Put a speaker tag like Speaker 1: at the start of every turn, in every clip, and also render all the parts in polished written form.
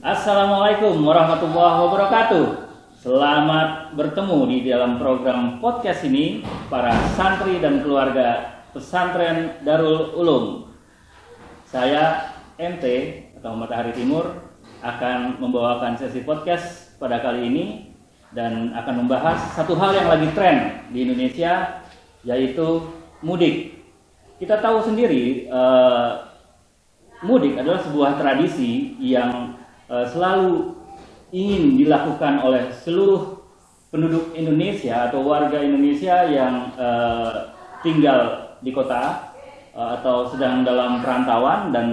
Speaker 1: Assalamualaikum warahmatullahi wabarakatuh. Selamat bertemu di dalam program podcast ini para santri dan keluarga pesantren Darul Ulum. Saya MT atau Matahari Timur akan membawakan sesi podcast pada kali ini dan akan membahas satu hal yang lagi tren di Indonesia, yaitu mudik. Kita tahu sendiri mudik adalah sebuah tradisi yang selalu ingin dilakukan oleh seluruh penduduk Indonesia atau warga Indonesia yang tinggal di kota atau sedang dalam perantauan, dan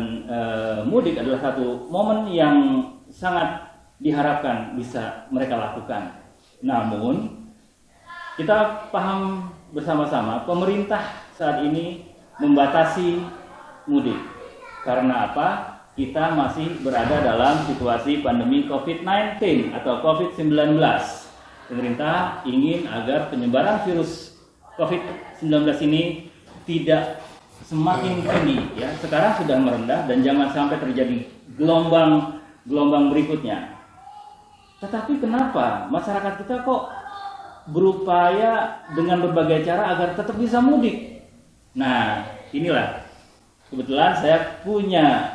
Speaker 1: mudik adalah satu momen yang sangat diharapkan bisa mereka lakukan. Namun kita paham bersama-sama pemerintah saat ini membatasi mudik. Karena apa? Kita masih berada dalam situasi pandemi COVID-19 atau COVID-19. Pemerintah ingin agar penyebaran virus COVID-19 ini tidak semakin tinggi, ya. Sekarang sudah merendah dan jangan sampai terjadi gelombang berikutnya. Tetapi kenapa masyarakat kita kok berupaya dengan berbagai cara agar tetap bisa mudik? Nah, inilah kebetulan saya punya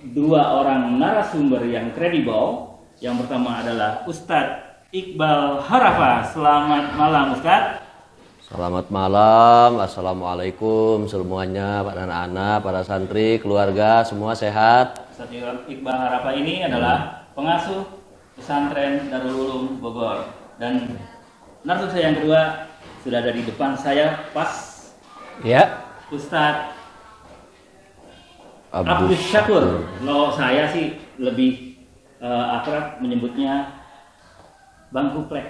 Speaker 1: dua orang narasumber yang kredibel. Yang pertama adalah Ustadz Iqbal Harafa. Selamat malam Ustadz.
Speaker 2: Selamat malam. Assalamualaikum semuanya, para anak-anak, para santri, keluarga, semua sehat.
Speaker 1: Ustadz Iqbal Harafa ini adalah pengasuh pesantren Darul Ulum Bogor. Dan narasumber saya yang kedua sudah ada di depan saya pas. Ya, Ustadz Abdus Syakur. Kalau saya sih lebih akrab menyebutnya Bang Kuplek.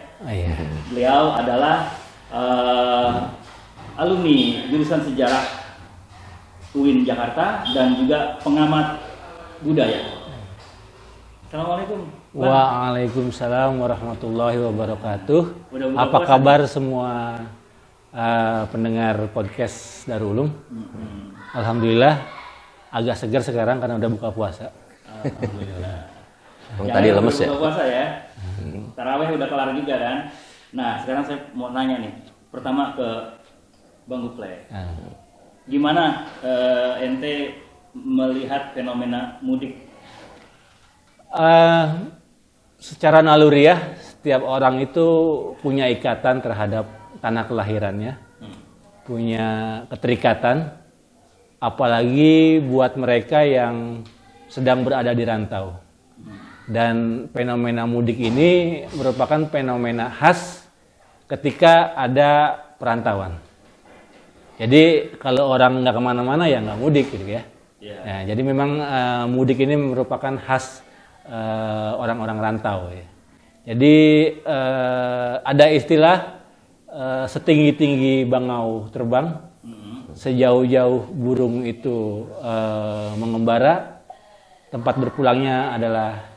Speaker 1: Beliau adalah alumni jurusan sejarah UIN Jakarta dan juga pengamat budaya. Assalamualaikum.
Speaker 3: Waalaikumsalam warahmatullahi wabarakatuh. Apa kabar semua pendengar podcast Darul Ulum? Alhamdulillah agak segar sekarang karena udah buka puasa.
Speaker 1: Alhamdulillah.
Speaker 2: Tadi lemes ya?
Speaker 1: Buka puasa ya. Tarawih udah kelar juga kan. Nah, sekarang saya mau nanya nih. Pertama ke Bang Kuplek. Gimana ente melihat fenomena mudik?
Speaker 3: Secara naluriah, setiap orang itu punya ikatan terhadap tanah kelahirannya, punya keterikatan, apalagi buat mereka yang sedang berada di rantau. Dan fenomena mudik ini merupakan fenomena khas ketika ada perantauan. Jadi kalau orang nggak kemana-mana ya nggak mudik gitu ya. Nah, jadi memang mudik ini merupakan khas orang-orang rantau ya. Jadi ada istilah setinggi-tinggi bangau terbang, sejauh-jauh burung itu mengembara, tempat berpulangnya adalah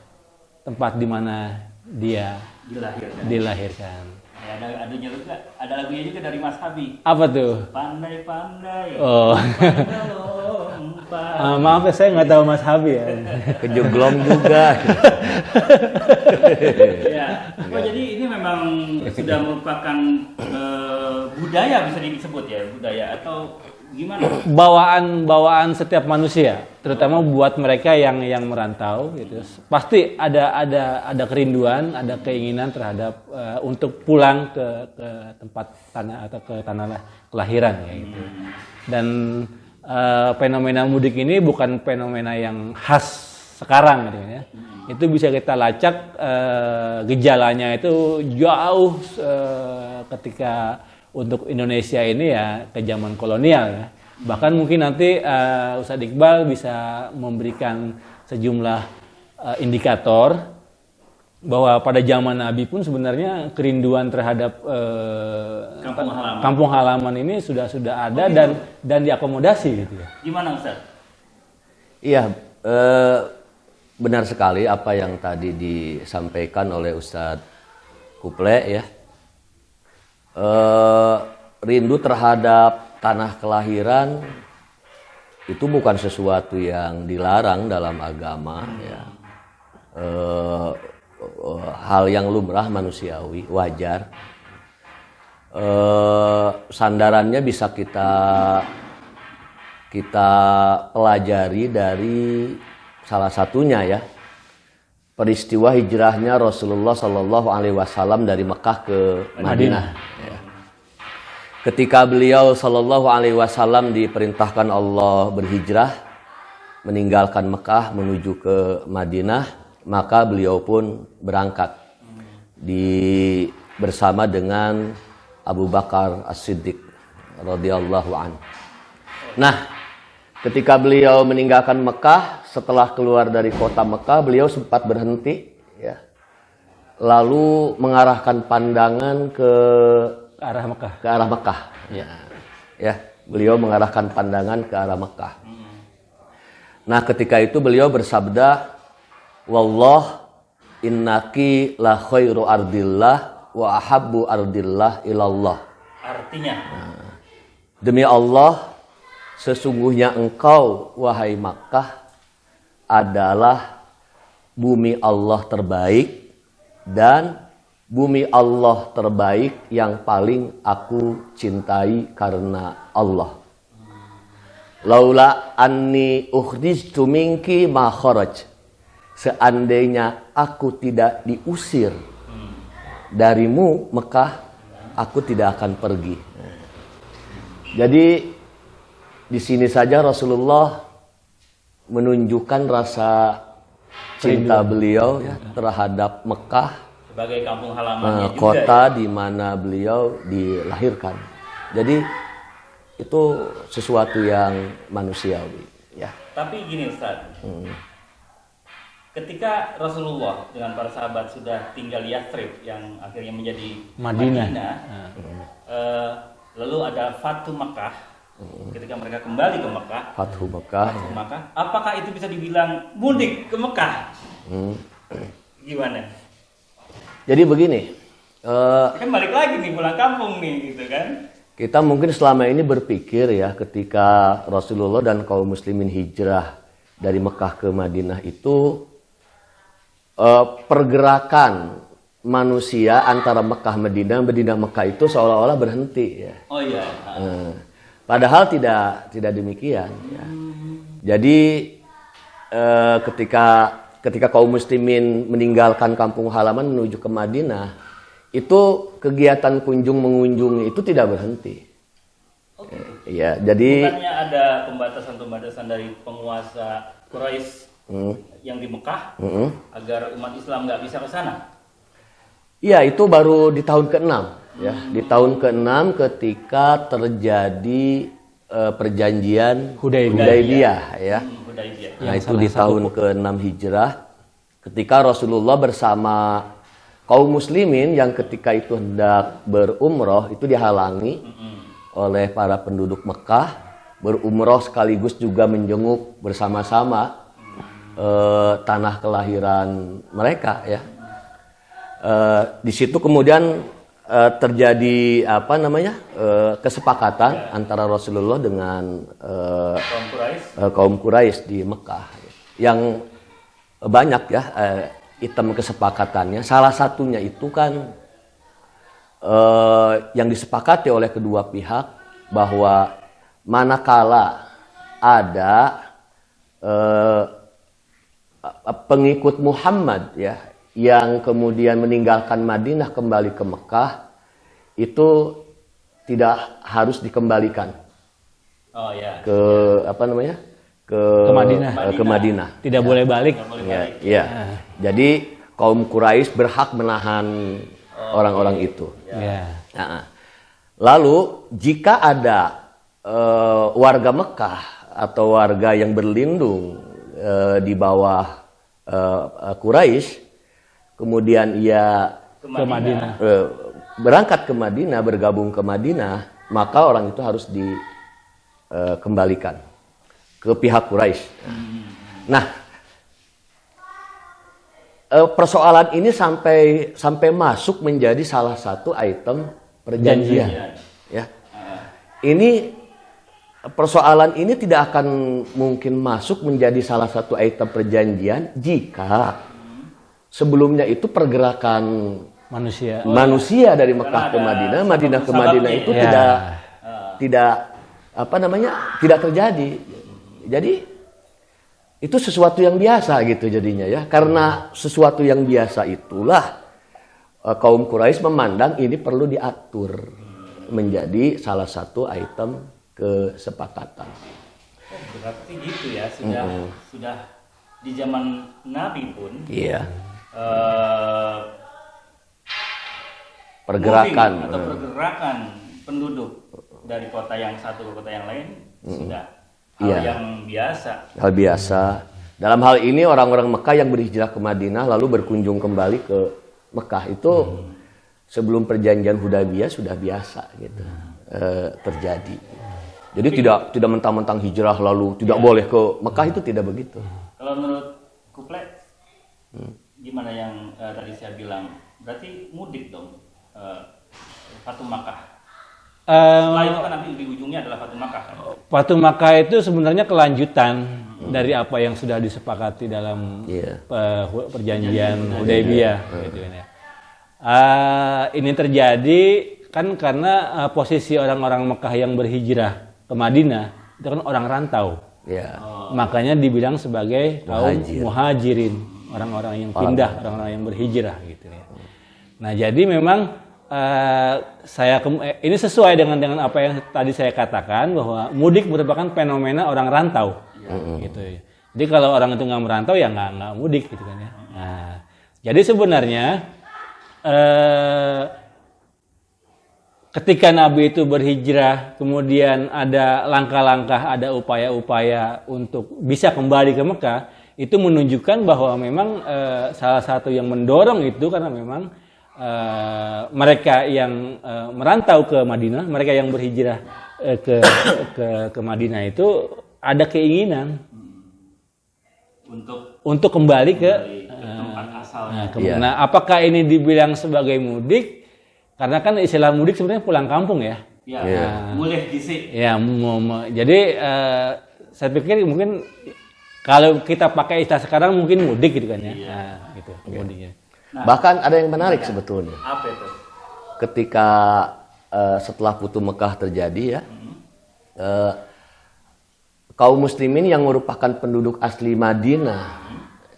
Speaker 3: tempat di mana dia dilahirkan.
Speaker 1: Ya, ada lagunya juga dari Mas Habi.
Speaker 3: Apa tuh?
Speaker 1: Pandai-pandai.
Speaker 3: Oh. Maaf ya, saya nggak tahu Mas Habi ya.
Speaker 2: Kejuglong juga.
Speaker 1: Ya. Oh, jadi ini memang sudah merupakan budaya, bisa disebut ya, budaya atau gimana?
Speaker 3: Bawaan setiap manusia, terutama buat mereka yang merantau gitu. Pasti ada kerinduan, ada keinginan terhadap untuk pulang ke tempat tanah atau ke tanah kelahiran ya gitu. Dan fenomena mudik ini bukan fenomena yang khas sekarang gitu ya. Itu bisa kita lacak gejalanya itu jauh ketika untuk Indonesia ini ya ke zaman kolonial ya. Bahkan mungkin nanti Ustadz Iqbal bisa memberikan sejumlah indikator bahwa pada zaman Nabi pun sebenarnya kerinduan terhadap kampung halaman ini sudah ada dan diakomodasi gitu ya.
Speaker 1: Gimana Ustadz?
Speaker 2: Iya, benar sekali apa yang tadi disampaikan oleh Ustadz Kuplek ya. Rindu terhadap tanah kelahiran itu bukan sesuatu yang dilarang dalam agama ya. eh, hal yang lumrah, manusiawi, wajar. Sandarannya bisa kita pelajari dari salah satunya ya, peristiwa hijrahnya Rasulullah Shallallahu Alaihi Wasallam dari Mekah ke Madinah. Ya. Ketika beliau Shallallahu Alaihi Wasallam diperintahkan Allah berhijrah, meninggalkan Mekah menuju ke Madinah, maka beliau pun berangkat bersama dengan Abu Bakar As-Siddiq radhiyallahu anhu. Nah, ketika beliau meninggalkan Mekah, setelah keluar dari kota Mekah, beliau sempat berhenti, ya, lalu mengarahkan pandangan ke
Speaker 3: arah Mekah.
Speaker 2: Ke arah Mekah. Ya, beliau mengarahkan pandangan ke arah Mekah. Nah, ketika itu beliau bersabda, "Wallah, innaki la khairu ardillah wa ahabbu ardillah ilallah."
Speaker 1: Artinya,
Speaker 2: demi Allah, sesungguhnya engkau, wahai Makkah, adalah bumi Allah terbaik dan bumi Allah terbaik yang paling aku cintai karena Allah. Laula anni ukhrijtu minki ma kharaj. Seandainya aku tidak diusir darimu Mekah, aku tidak akan pergi. Jadi di sini saja Rasulullah menunjukkan rasa cinta beliau ya, terhadap Mekah
Speaker 1: sebagai kampung halamannya juga,
Speaker 2: kota
Speaker 1: ya?
Speaker 2: di mana beliau dilahirkan. Jadi itu sesuatu yang manusiawi ya.
Speaker 1: Tapi gini Ustaz, ketika Rasulullah dengan para sahabat sudah tinggal di Yathrib yang akhirnya menjadi Madinah, lalu ada Fathu Makkah, ketika mereka kembali ke Mekah,
Speaker 2: Fathu Mekah.
Speaker 1: Mekah, apakah itu bisa dibilang mudik ke Mekah? Gimana?
Speaker 2: Jadi begini,
Speaker 1: Kan balik lagi nih pulang kampung nih gitu kan?
Speaker 2: kita mungkin selama ini berpikir ya, ketika Rasulullah dan kaum muslimin hijrah dari Mekah ke Madinah itu pergerakan manusia antara Mekah Madinah Mekah itu seolah-olah berhenti ya.
Speaker 1: Oh iya.
Speaker 2: Padahal tidak demikian ya. Jadi ketika kaum muslimin meninggalkan kampung halaman menuju ke Madinah, itu kegiatan kunjung mengunjungi itu tidak berhenti. Ya, jadi
Speaker 1: bukannya ada pembatasan dari penguasa Quraisy yang di Mekah agar umat Islam nggak bisa ke sana?
Speaker 2: iya, itu baru di tahun ke-6 ya. Di tahun ke-6 ketika terjadi perjanjian Hudaybiyah ya.
Speaker 1: Hudaybiyah.
Speaker 2: Nah, itu di tahun ke-6 Hijrah ketika Rasulullah bersama kaum muslimin yang ketika itu hendak berumroh itu dihalangi oleh para penduduk Mekah berumroh sekaligus juga menjenguk bersama-sama tanah kelahiran mereka ya. Di situ kemudian terjadi kesepakatan antara Rasulullah dengan kaum Quraisy di Mekah yang banyak ya item kesepakatannya. Salah satunya itu kan yang disepakati oleh kedua pihak bahwa manakala ada pengikut Muhammad ya yang kemudian meninggalkan Madinah kembali ke Mekah, itu tidak harus dikembalikan ke Madinah.
Speaker 3: Tidak boleh balik.
Speaker 2: Ya. Jadi kaum Quraisy berhak menahan orang-orang itu.
Speaker 3: Ya.
Speaker 2: Nah, lalu jika ada warga Mekah atau warga yang berlindung di bawah Quraisy, kemudian ia
Speaker 3: Ke Madinah.
Speaker 2: berangkat ke Madinah, bergabung ke Madinah, maka orang itu harus dikembalikan ke pihak Quraisy. Nah, persoalan ini sampai masuk menjadi salah satu item perjanjian. Ya. Ini persoalan ini tidak akan mungkin masuk menjadi salah satu item perjanjian jika sebelumnya itu pergerakan
Speaker 3: manusia
Speaker 2: dari Mekah ke Madinah, Madinah ke Madinah itu tidak tidak terjadi. Jadi itu sesuatu yang biasa gitu jadinya ya. Karena sesuatu yang biasa itulah kaum Quraisy memandang ini perlu diatur menjadi salah satu item kesepakatan.
Speaker 1: Oh, berarti gitu ya, sudah di zaman Nabi pun.
Speaker 2: Iya. Pergerakan
Speaker 1: atau pergerakan penduduk dari kota yang satu ke kota yang lain sudah hal yang biasa.
Speaker 2: Hal biasa. Dalam hal ini orang-orang Mekah yang berhijrah ke Madinah lalu berkunjung kembali ke Mekah itu sebelum perjanjian Hudaybiyah sudah biasa gitu terjadi. Jadi tidak mentang-mentang hijrah lalu tidak boleh ke Mekah, itu tidak begitu.
Speaker 1: Kalau menurut Kuple gimana yang tadi saya bilang, berarti mudik dong Fatu Makkah. Setelah itu kan nanti di ujungnya adalah Fatu Makkah.
Speaker 3: Fatu Makkah itu sebenarnya kelanjutan dari apa yang sudah disepakati dalam perjanjian Hudaybiyah. Gitu ya. Ini terjadi kan karena posisi orang-orang Mekah yang berhijrah ke Madinah itu kan orang rantau. Makanya dibilang sebagai kaum muhajirin, orang-orang yang pindah, orang-orang yang berhijrah gitu ya. Nah, jadi memang ini sesuai dengan apa yang tadi saya katakan bahwa mudik merupakan fenomena orang rantau, gitu. Jadi kalau orang itu nggak merantau ya nggak mudik, gitu kan ya. Nah, jadi sebenarnya ketika Nabi itu berhijrah, kemudian ada langkah-langkah, ada upaya-upaya untuk bisa kembali ke Mekah, itu menunjukkan bahwa memang salah satu yang mendorong itu karena memang mereka yang merantau ke Madinah, mereka yang berhijrah ke Madinah itu ada keinginan untuk kembali ke
Speaker 1: tempat asalnya.
Speaker 3: Nah, apakah ini dibilang sebagai mudik? Karena kan istilah mudik sebenarnya pulang kampung ya.
Speaker 1: Mulai gisi.
Speaker 3: Ya, jadi saya pikir mungkin kalau kita pakai istilah sekarang mungkin mudik gitu kan ya. Nah, gitu mudiknya.
Speaker 2: Nah, bahkan ada yang menarik sebetulnya.
Speaker 1: Apa itu?
Speaker 2: Ketika setelah Futuh Mekah terjadi ya, kaum muslimin yang merupakan penduduk asli Madinah,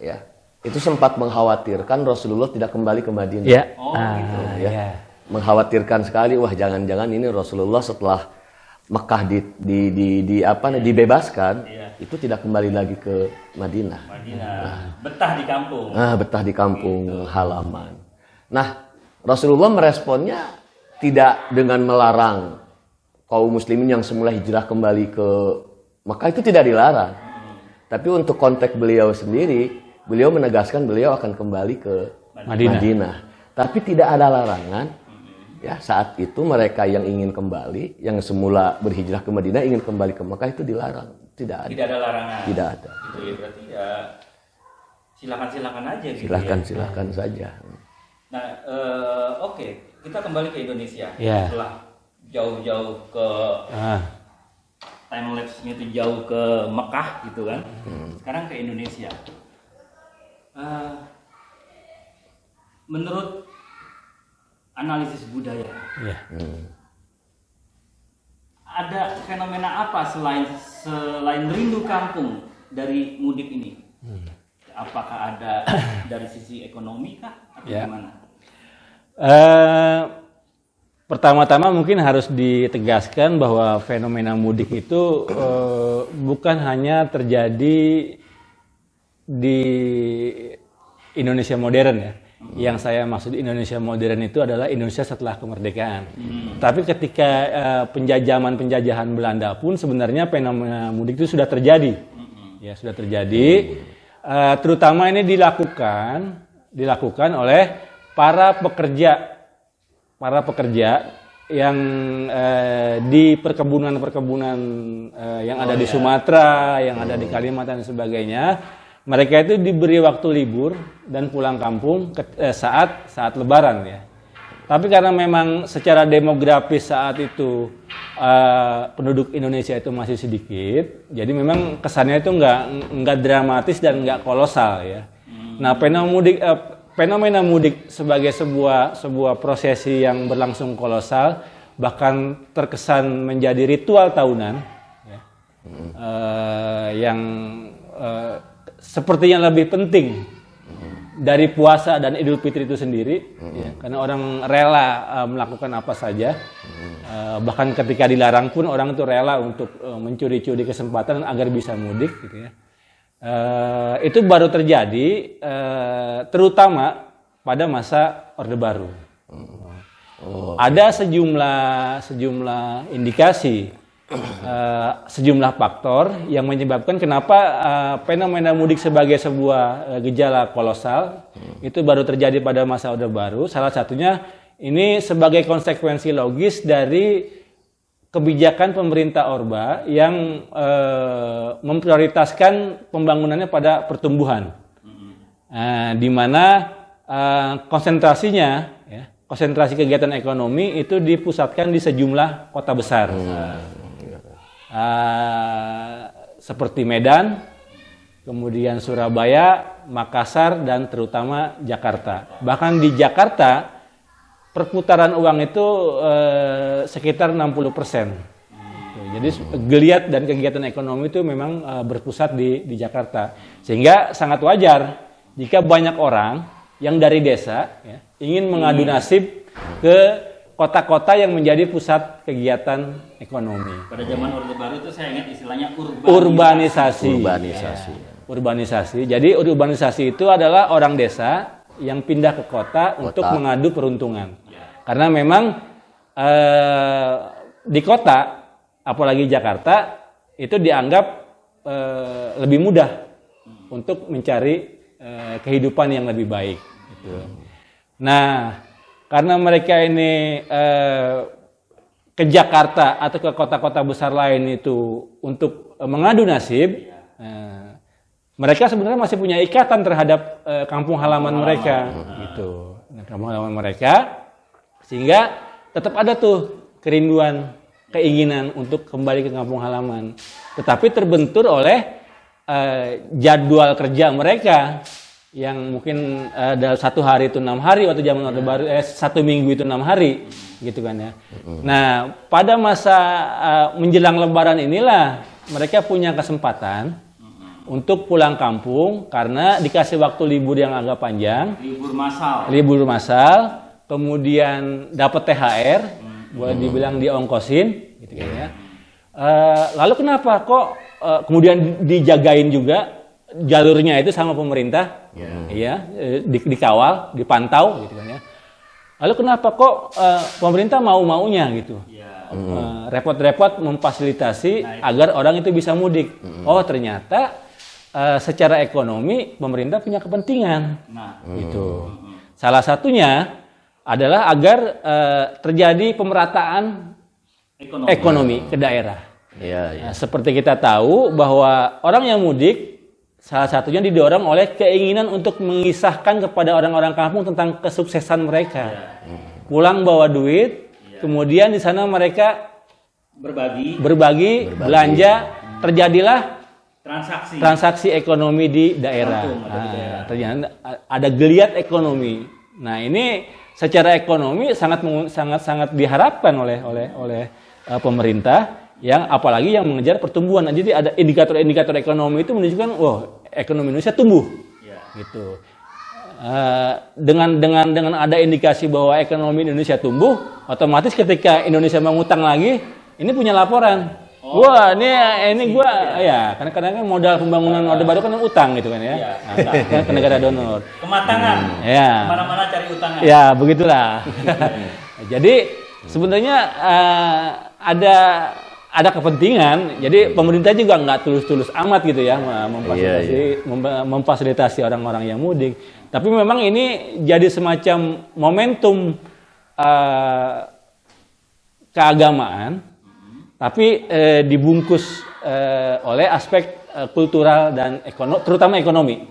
Speaker 2: ya, itu sempat mengkhawatirkan Rasulullah tidak kembali ke Madinah.
Speaker 3: Ya.
Speaker 2: Ya. Mengkhawatirkan sekali, wah jangan-jangan ini Rasulullah setelah Mekah dibebaskan, itu tidak kembali lagi ke Madinah.
Speaker 1: Betah di kampung.
Speaker 2: Betah di kampung halaman. Nah, Rasulullah meresponnya tidak dengan melarang kaum muslimin yang semula hijrah kembali ke Mekah, itu tidak dilarang. Tapi untuk konteks beliau sendiri, beliau menegaskan beliau akan kembali ke Madinah. Tapi tidak ada larangan. Ya, saat itu mereka yang ingin kembali, yang semula berhijrah ke Madinah ingin kembali ke Mekah itu dilarang. Tidak ada.
Speaker 1: Tidak ada larangan.
Speaker 2: Tidak ada.
Speaker 1: Itu ya berarti ya silakan aja gitu.
Speaker 2: Silakan saja.
Speaker 1: Nah, oke, kita kembali ke Indonesia.
Speaker 3: Setelah
Speaker 1: jauh-jauh ke time lapse itu jauh ke Mekah gitu kan. Sekarang ke Indonesia. Menurut analisis budaya, ada fenomena apa selain rindu kampung dari mudik ini? Apakah ada dari sisi ekonomi kah atau gimana?
Speaker 3: Pertama-tama mungkin harus ditegaskan bahwa fenomena mudik itu bukan hanya terjadi di Indonesia modern ya. Yang saya maksud Indonesia modern itu adalah Indonesia setelah kemerdekaan. Tapi ketika penjajahan Belanda pun sebenarnya fenomena mudik itu sudah terjadi. Ya, sudah terjadi. Terutama ini dilakukan oleh para pekerja yang di perkebunan yang ada di Sumatera, yang ada di Kalimantan dan sebagainya. Mereka itu diberi waktu libur dan pulang kampung saat Lebaran ya. Tapi karena memang secara demografis saat itu penduduk Indonesia itu masih sedikit, jadi memang kesannya itu nggak dramatis dan nggak kolosal ya. Nah, fenomena mudik sebagai sebuah prosesi yang berlangsung kolosal, bahkan terkesan menjadi ritual tahunan, ya, yang sepertinya lebih penting dari puasa dan Idul Fitri itu sendiri, ya, karena orang rela melakukan apa saja, bahkan ketika dilarang pun orang itu rela untuk mencuri-curi kesempatan agar bisa mudik, gitu ya. Itu baru terjadi terutama pada masa Orde Baru. Ada sejumlah indikasi, sejumlah faktor yang menyebabkan kenapa fenomena mudik sebagai sebuah gejala kolosal itu baru terjadi pada masa Orde Baru. Salah satunya ini sebagai konsekuensi logis dari kebijakan pemerintah Orba yang memprioritaskan pembangunannya pada pertumbuhan, di mana konsentrasi kegiatan ekonomi itu dipusatkan di sejumlah kota besar, seperti Medan, kemudian Surabaya, Makassar, dan terutama Jakarta. Bahkan di Jakarta perputaran uang itu sekitar 60%. Jadi geliat dan kegiatan ekonomi itu memang berpusat di Jakarta. Sehingga sangat wajar jika banyak orang yang dari desa, ya, ingin mengadu nasib ke kota-kota yang menjadi pusat kegiatan ekonomi.
Speaker 1: Pada zaman Orde Baru itu saya ingat istilahnya
Speaker 3: Urbanisasi.
Speaker 2: Urbanisasi.
Speaker 3: Jadi urbanisasi itu adalah orang desa yang pindah ke kota untuk mengadu peruntungan. Karena memang di kota, apalagi Jakarta, itu dianggap lebih mudah untuk mencari kehidupan yang lebih baik. Gitu. Nah, karena mereka ini ke Jakarta atau ke kota-kota besar lain itu untuk mengadu nasib, mereka sebenarnya masih punya ikatan terhadap kampung halaman mereka, gitu. Kampung halaman mereka, sehingga tetap ada tuh kerinduan, keinginan untuk kembali ke kampung halaman. Tetapi terbentur oleh jadwal kerja mereka yang mungkin dalam 1 hari itu 6 hari waktu zaman Orde Baru, 1 minggu itu 6 hari, gitu kan ya. Nah, pada masa menjelang Lebaran inilah mereka punya kesempatan untuk pulang kampung karena dikasih waktu libur yang agak panjang, libur massal, kemudian dapat THR, boleh dibilang diongkosin, gitu kan ya. Lalu kenapa kok kemudian dijagain juga jalurnya itu sama pemerintah, ya, dikawal, dipantau, gitu kan ya. Lalu kenapa kok pemerintah mau-maunya gitu, repot-repot memfasilitasi agar orang itu bisa mudik? Oh, ternyata secara ekonomi pemerintah punya kepentingan, gitu. Salah satunya adalah agar terjadi pemerataan ekonomi ke daerah. Nah, seperti kita tahu bahwa orang yang mudik salah satunya didorong oleh keinginan untuk mengisahkan kepada orang-orang kampung tentang kesuksesan mereka. Pulang bawa duit, kemudian di sana mereka berbagi, belanja, terjadilah transaksi ekonomi di daerah. Ternyata ada geliat ekonomi. Nah, ini secara ekonomi sangat diharapkan oleh pemerintah, yang apalagi yang mengejar pertumbuhan. Nah, jadi ada indikator-indikator ekonomi itu menunjukkan, ekonomi Indonesia tumbuh, gitu. Dengan ada indikasi bahwa ekonomi Indonesia tumbuh, otomatis ketika Indonesia mengutang lagi, ini punya laporan. Wah, ini gua ya, kadang-kadang modal pembangunan Orde Baru kan utang, gitu kan ya. Ke negara donor.
Speaker 1: Kematangan.
Speaker 3: Ya.
Speaker 1: Mana-mana cari utangan.
Speaker 3: Ya, begitulah. Jadi sebenarnya ada kepentingan, jadi pemerintah juga nggak tulus-tulus amat gitu ya memfasilitasi orang-orang yang mudik. Tapi memang ini jadi semacam momentum keagamaan, tapi dibungkus oleh aspek kultural dan terutama ekonomi.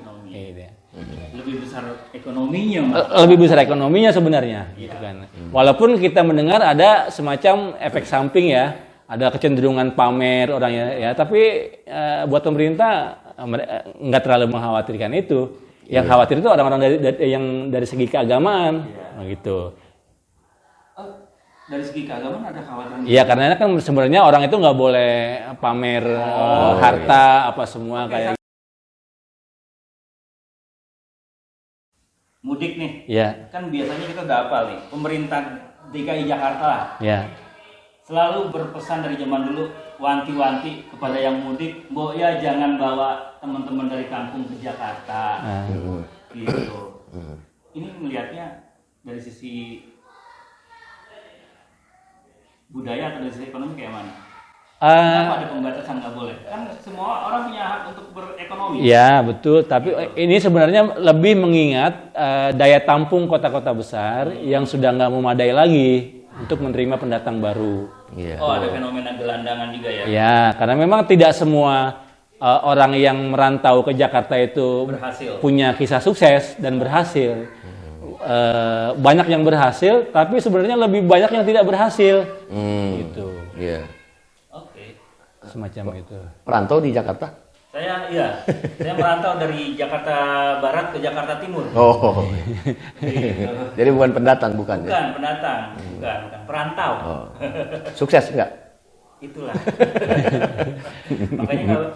Speaker 1: Lebih besar ekonominya.
Speaker 3: Lebih besar ekonominya sebenarnya, gitu kan. Walaupun kita mendengar ada semacam efek samping ya. Ada kecenderungan pamer orangnya ya, tapi buat pemerintah nggak terlalu mengkhawatirkan itu. Yang khawatir itu orang-orang yang dari segi keagamaan, gitu.
Speaker 1: Dari segi keagamaan ada khawatiran?
Speaker 3: Iya, karena kan sebenarnya orang itu nggak boleh pamer harta apa semua kayak.
Speaker 1: Mudik nih,
Speaker 3: kan
Speaker 1: biasanya kita udah hafal nih, pemerintah DKI Jakarta lah. Selalu berpesan dari zaman dulu, wanti-wanti kepada yang mudik, Mbok ya jangan bawa teman-teman dari kampung ke Jakarta. Gitu. Ini melihatnya dari sisi budaya atau dari sisi ekonomi kayak mana? Kenapa ada pembatasan nggak boleh? Kan semua orang punya hak untuk berekonomi.
Speaker 3: Ya betul, tapi ini sebenarnya lebih mengingat daya tampung kota-kota besar yang sudah nggak memadai lagi untuk menerima pendatang baru.
Speaker 1: Ada fenomena gelandangan juga ya?
Speaker 3: Ya, karena memang tidak semua orang yang merantau ke Jakarta itu punya kisah sukses dan berhasil. Banyak yang berhasil, tapi sebenarnya lebih banyak yang tidak berhasil. Gitu.
Speaker 1: Oke.
Speaker 3: Semacam itu.
Speaker 2: Perantau di Jakarta?
Speaker 1: Saya merantau dari Jakarta Barat ke Jakarta Timur.
Speaker 2: Jadi bukan pendatang, bukan?
Speaker 1: Bukan pendatang, bukan perantau.
Speaker 2: Sukses enggak?
Speaker 1: Itulah. Makanya kalau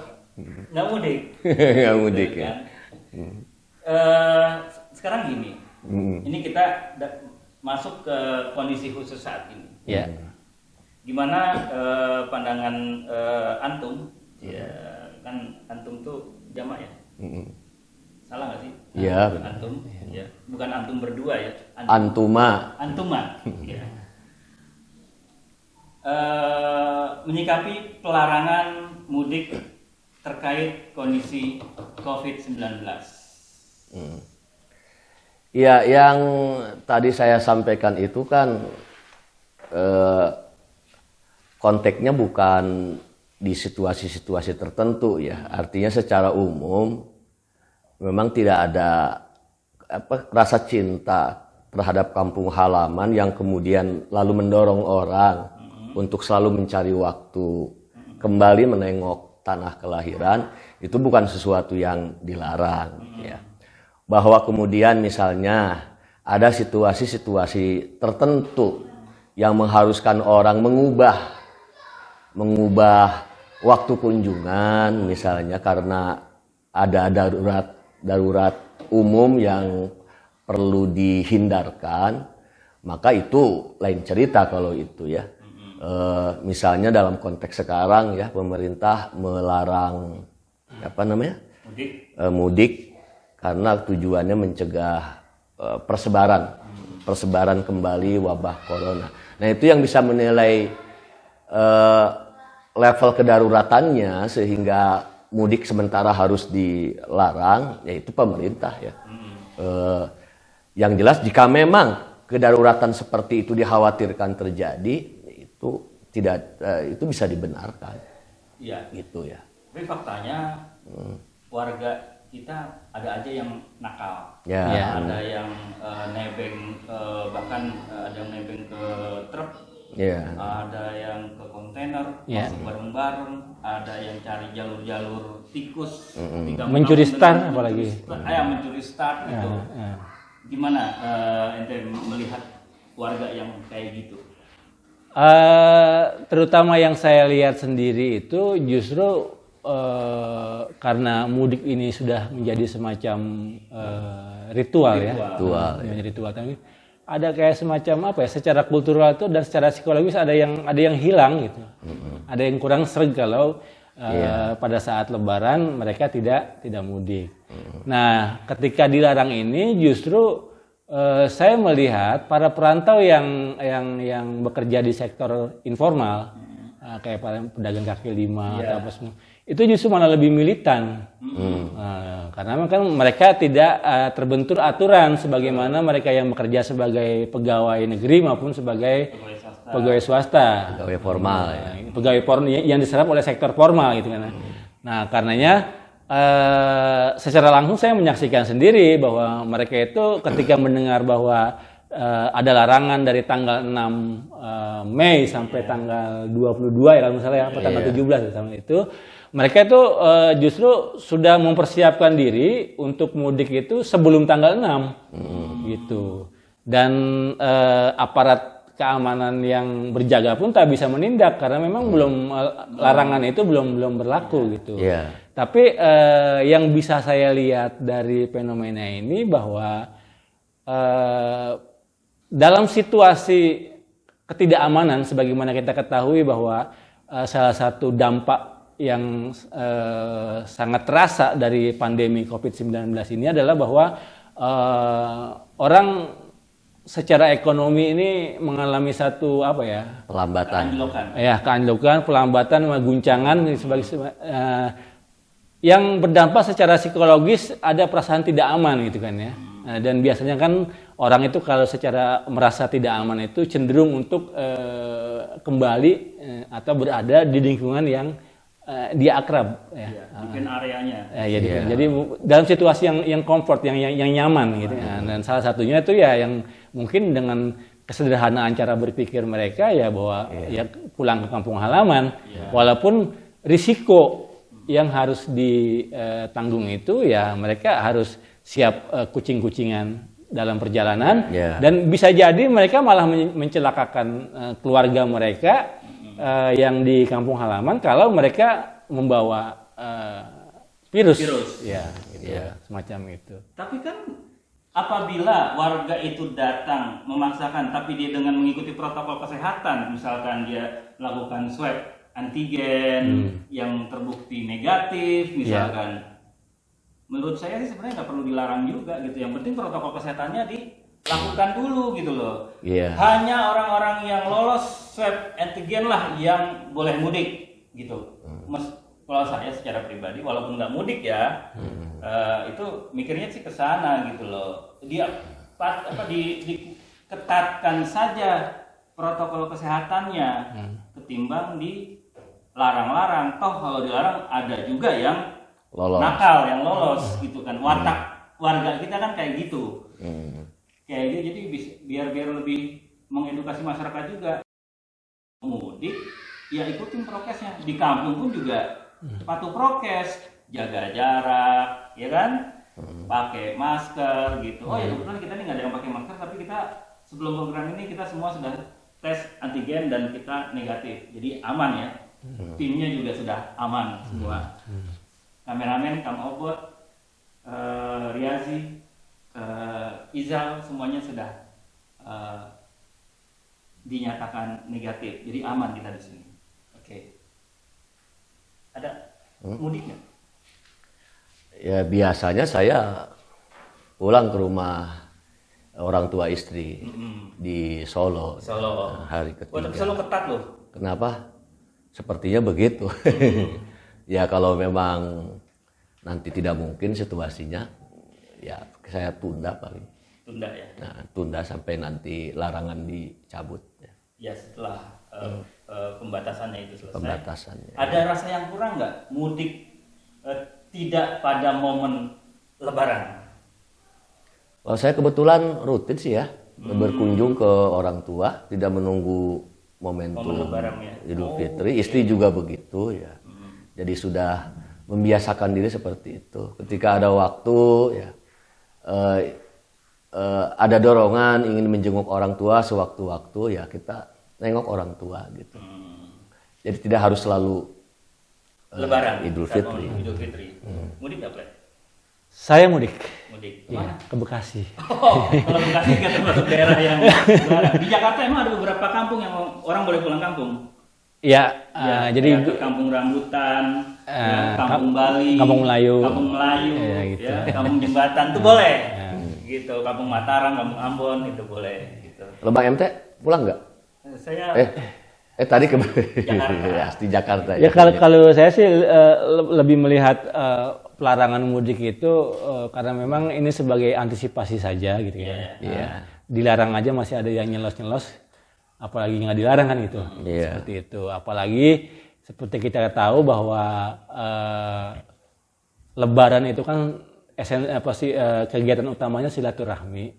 Speaker 1: nggak mudik.
Speaker 2: Nggak mudik ya.
Speaker 1: Kan? Sekarang gini, ini kita masuk ke kondisi khusus saat ini. Gimana pandangan antum? Kan antum tuh jamak ya? Salah nggak sih?
Speaker 2: Iya.
Speaker 1: Antum, bukan antum berdua ya?
Speaker 2: Antuma.
Speaker 1: Ya. Menyikapi pelarangan mudik terkait kondisi COVID-19.
Speaker 2: Ya, yang tadi saya sampaikan itu kan konteksnya bukan di situasi-situasi tertentu ya. Artinya secara umum memang tidak ada rasa cinta terhadap kampung halaman yang kemudian lalu mendorong orang untuk selalu mencari waktu kembali menengok tanah kelahiran. Itu bukan sesuatu yang dilarang ya. Bahwa kemudian misalnya ada situasi-situasi tertentu yang mengharuskan orang mengubah waktu kunjungan misalnya karena ada darurat umum yang perlu dihindarkan, maka itu lain cerita kalau itu ya. Misalnya dalam konteks sekarang ya, pemerintah melarang mudik karena tujuannya mencegah persebaran kembali wabah corona. Nah, itu yang bisa menilai level kedaruratannya sehingga mudik sementara harus dilarang, yaitu pemerintah ya. Yang jelas jika memang kedaruratan seperti itu dikhawatirkan terjadi, itu bisa dibenarkan.
Speaker 1: Iya.
Speaker 2: Gitu ya.
Speaker 1: Tapi faktanya warga kita ada aja yang nakal. Ada yang nebeng, bahkan ada yang nebeng ke truk. Ada yang ke kontainer, masuk bareng-bareng, ada yang cari jalur-jalur tikus,
Speaker 3: mencuri start apalagi.
Speaker 1: Mencuri start gitu. Gimana ente melihat warga yang kayak gitu?
Speaker 3: Terutama yang saya lihat sendiri itu justru karena mudik ini sudah menjadi semacam ritual. Tapi ada kayak semacam secara kultural itu dan secara psikologis ada yang hilang gitu. Ada yang kurang serg kalau pada saat Lebaran mereka tidak mudik. Nah, ketika dilarang ini justru saya melihat para perantau yang bekerja di sektor informal kayak para pedagang kaki lima atau apa semua, itu justru malah lebih militan. Karena kan mereka tidak terbentur aturan sebagaimana mereka yang bekerja sebagai pegawai negeri maupun sebagai pegawai swasta.
Speaker 2: Pegawai formal ya.
Speaker 3: Pegawai yang diserap oleh sektor formal gitu kan. Nah, karenanya secara langsung saya menyaksikan sendiri bahwa mereka itu ketika mendengar bahwa ada larangan dari tanggal 6 Mei sampai tanggal 22 ya kalau misalnya ya, atau tanggal 17 sama itu. Mereka itu justru sudah mempersiapkan diri untuk mudik itu sebelum tanggal 6 gitu. Dan aparat keamanan yang berjaga pun tak bisa menindak karena memang belum larangan itu belum berlaku gitu. Tapi yang bisa saya lihat dari fenomena ini bahwa dalam situasi ketidakamanan, sebagaimana kita ketahui bahwa salah satu dampak yang sangat terasa dari pandemi COVID-19 ini adalah bahwa orang secara ekonomi ini mengalami satu
Speaker 2: pelambatan,
Speaker 3: keanjlokan, pelambatan, guncangan sebagai yang berdampak secara psikologis, ada perasaan tidak aman gitu kan ya. Dan biasanya kan orang itu kalau secara merasa tidak aman itu cenderung untuk kembali atau berada di lingkungan yang dia akrab
Speaker 1: bikin areanya.
Speaker 3: Jadi dalam situasi yang comfort, yang nyaman gitu. Dan salah satunya itu ya yang mungkin dengan kesederhanaan cara berpikir mereka ya bahwa ya pulang ke kampung halaman, walaupun risiko yang harus ditanggung itu ya mereka harus siap kucing-kucingan dalam perjalanan dan bisa jadi mereka malah mencelakakan keluarga mereka yang di kampung halaman kalau mereka membawa virus. Semacam itu.
Speaker 1: Tapi kan apabila warga itu datang memaksakan tapi dia dengan mengikuti protokol kesehatan, misalkan dia melakukan swab antigen yang terbukti negatif misalkan, menurut saya sih sebenarnya nggak perlu dilarang juga gitu. Yang penting protokol kesehatannya dilakukan dulu gitu loh. Hanya orang-orang yang lolos swab antigen lah yang boleh mudik gitu. Kalau saya secara pribadi walaupun nggak mudik ya, itu mikirnya sih ke sana gitu loh. Dia diketatkan saja protokol kesehatannya ketimbang dilarang-larang. Toh kalau dilarang ada juga yang nakal, yang lolos gitu kan. Watak warga kita kan kayak gitu. Kayak gitu, jadi biar lebih mengedukasi masyarakat juga. Mudik ya ikutin prokesnya. Di kampung pun juga patuh prokes, jaga jarak, ya kan? Pakai masker gitu. Oh ya kebetulan kita nih nggak ada yang pakai masker, tapi kita sebelum program ini kita semua sudah tes antigen dan kita negatif. Jadi aman ya. Timnya juga sudah aman semua. Kameramen, Kang Obot, Riazi, Izal semuanya sudah dinyatakan negatif. Jadi aman kita di sini. Oke. Ada mudik nggak?
Speaker 2: Ya biasanya saya pulang ke rumah orang tua istri di Solo. Hari ketiga.
Speaker 1: Tapi Solo ketat loh.
Speaker 2: Kenapa? Sepertinya begitu. Ya kalau memang nanti tidak mungkin situasinya, ya saya tunda paling.
Speaker 1: Tunda ya?
Speaker 2: Nah, tunda sampai nanti larangan dicabut.
Speaker 1: Ya setelah pembatasannya itu selesai.
Speaker 2: Pembatasannya.
Speaker 1: Ada rasa yang kurang nggak mudik tidak pada momen Lebaran?
Speaker 2: Kalau saya kebetulan rutin sih ya, berkunjung ke orang tua, tidak menunggu momentum
Speaker 1: Lebaran ya.
Speaker 2: Idul Fitri. Istri juga begitu ya. Jadi sudah membiasakan diri seperti itu. Ketika ada waktu ya, ada dorongan ingin menjenguk orang tua sewaktu-waktu ya kita nengok orang tua gitu. Jadi tidak harus selalu
Speaker 1: Lebaran,
Speaker 2: Idul Fitri.
Speaker 1: Mudik nggak, Ple?
Speaker 3: Saya mudik.
Speaker 1: Mudik.
Speaker 3: Iya, ke Bekasi.
Speaker 1: Oh, kalau Bekasi kan termasuk daerah yang Lebaran. Di Jakarta emang ada beberapa kampung yang orang boleh pulang kampung.
Speaker 3: Iya, jadi
Speaker 1: Kampung Rambutan, Kampung Bali,
Speaker 3: Kampung Melayu,
Speaker 1: gitu. Kampung Jembatan itu boleh. Gitu, Kampung Mataram, Kampung Ambon itu boleh. Gitu.
Speaker 2: Kalau Bang MT pulang nggak?
Speaker 1: Saya
Speaker 2: tadi ke
Speaker 1: Jakarta.
Speaker 2: Di Jakarta.
Speaker 3: Ya kalau saya sih lebih melihat pelarangan mudik itu karena memang ini sebagai antisipasi saja gitu ya. Dilarang aja masih ada yang nyelos-nyelos, apalagi nggak dilarang kan gitu. Seperti itu. Apalagi seperti kita tahu bahwa Lebaran itu kan kegiatan utamanya silaturahmi,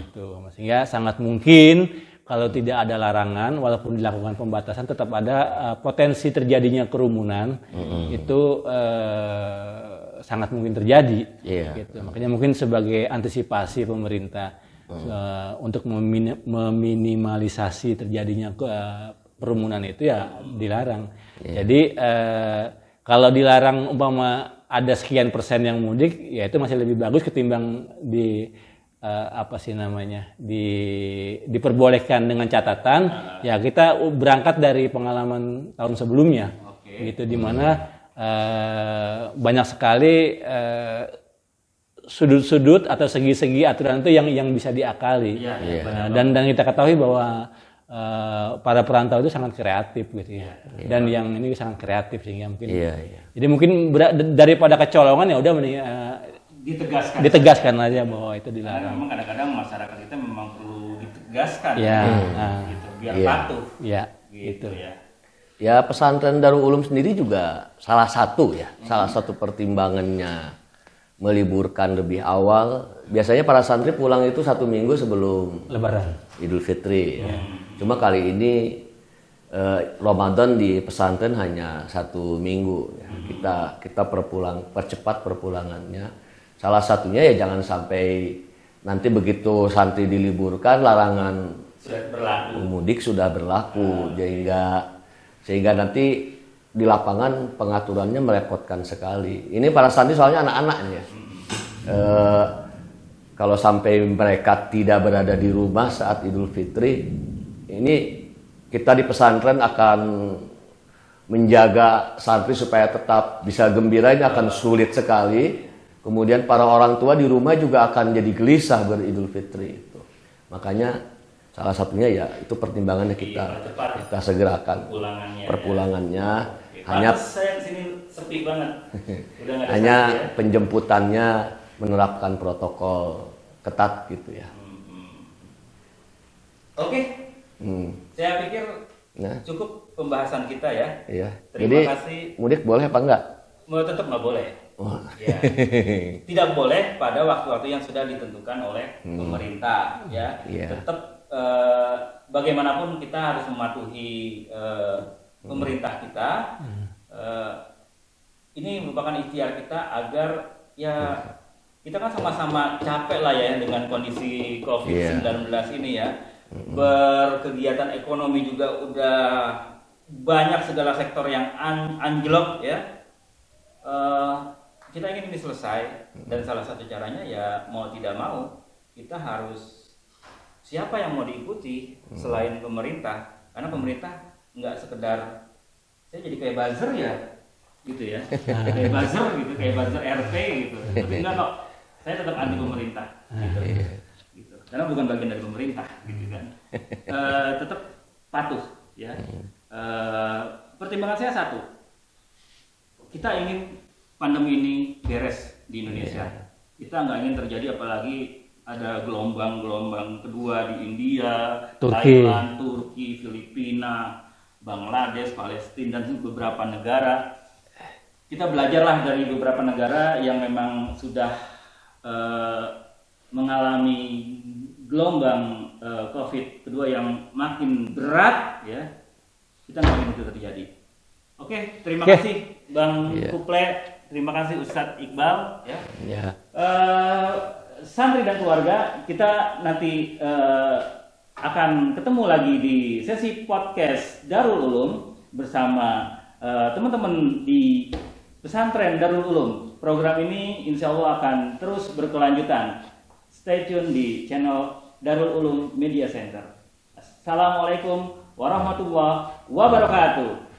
Speaker 3: gitu. Sehingga sangat mungkin kalau tidak ada larangan, walaupun dilakukan pembatasan, tetap ada potensi terjadinya kerumunan, itu sangat mungkin terjadi. Gitu. Makanya mungkin sebagai antisipasi pemerintah untuk meminimalisasi terjadinya kerumunan itu ya dilarang. Jadi kalau dilarang umpama ada sekian persen yang mudik, ya itu masih lebih bagus ketimbang diperbolehkan dengan catatan ya kita berangkat dari pengalaman tahun sebelumnya, gitu, di mana banyak sekali sudut-sudut atau segi-segi aturan itu yang bisa diakali. Dan kita ketahui bahwa para perantau itu sangat kreatif, gitu ya. Dan yang ini sangat kreatif sehingga mungkin jadi mungkin daripada kecolongan ya udah mending ditegaskan aja bahwa itu dilarang.
Speaker 1: Karena memang kadang-kadang masyarakat kita memang perlu ditegaskan gitu, biar patuh. Gitu ya.
Speaker 2: Ya, pesantren Darul Ulum sendiri juga salah satu pertimbangannya meliburkan lebih awal. Biasanya para santri pulang itu 1 minggu sebelum
Speaker 3: Lebaran,
Speaker 2: Idul Fitri. Cuma kali ini Ramadan di pesantren hanya 1 minggu. Kita percepat perpulangannya. Salah satunya ya jangan sampai nanti begitu santri diliburkan larangan mudik sudah berlaku, sehingga nanti di lapangan pengaturannya merepotkan sekali. Ini para santri soalnya anak-anaknya. Kalau sampai mereka tidak berada di rumah saat Idul Fitri, ini kita di pesantren akan menjaga santri supaya tetap bisa gembira, ini akan sulit sekali. Kemudian para orang tua di rumah juga akan jadi gelisah beridul fitri itu. Makanya salah satunya ya itu pertimbangannya kita segerakan perpulangannya. Hanya
Speaker 1: saya sini sepi banget.
Speaker 2: Hanya penjemputannya menerapkan protokol ketat gitu ya.
Speaker 1: Oke. Saya pikir cukup pembahasan kita ya.
Speaker 2: Iya.
Speaker 1: Terima kasih.
Speaker 2: Mudik boleh apa enggak?
Speaker 1: Tetap nggak boleh. Ya. Tidak boleh pada waktu-waktu yang sudah ditentukan oleh pemerintah. Ya. Tetap bagaimanapun kita harus mematuhi pemerintah kita. Ini merupakan ikhtiar kita agar ya kita kan sama-sama capek lah ya dengan kondisi COVID-19 ini ya. Berkegiatan ekonomi juga udah banyak segala sektor yang anjlok ya. Kita ingin ini selesai dan salah satu caranya ya mau tidak mau kita harus siapa yang mau diikuti selain pemerintah, karena pemerintah nggak sekedar saya jadi kayak buzzer ya gitu ya, kayak buzzer RT gitu, tapi enggak kok, saya tetap anti pemerintah gitu. Karena bukan bagian dari pemerintah gitu kan. Tetap patuh ya. Pertimbangan saya satu, kita ingin pandemi ini beres di Indonesia. Kita nggak ingin terjadi apalagi ada gelombang kedua di India, Thailand, Turki, Filipina, Bangladesh, Palestina dan beberapa negara. Kita belajarlah dari beberapa negara yang memang sudah mengalami gelombang COVID kedua yang makin berat ya. Kita nggak ingin itu terjadi. Oke, terima kasih Bang Kuple. Terima kasih Ustadz Iqbal ya. Santri dan keluarga, kita nanti akan ketemu lagi di sesi podcast Darul Ulum bersama teman-teman di pesantren Darul Ulum. Program ini insya Allah akan terus berkelanjutan. Stay tune di channel Darul Ulum Media Center. Assalamualaikum warahmatullahi wabarakatuh.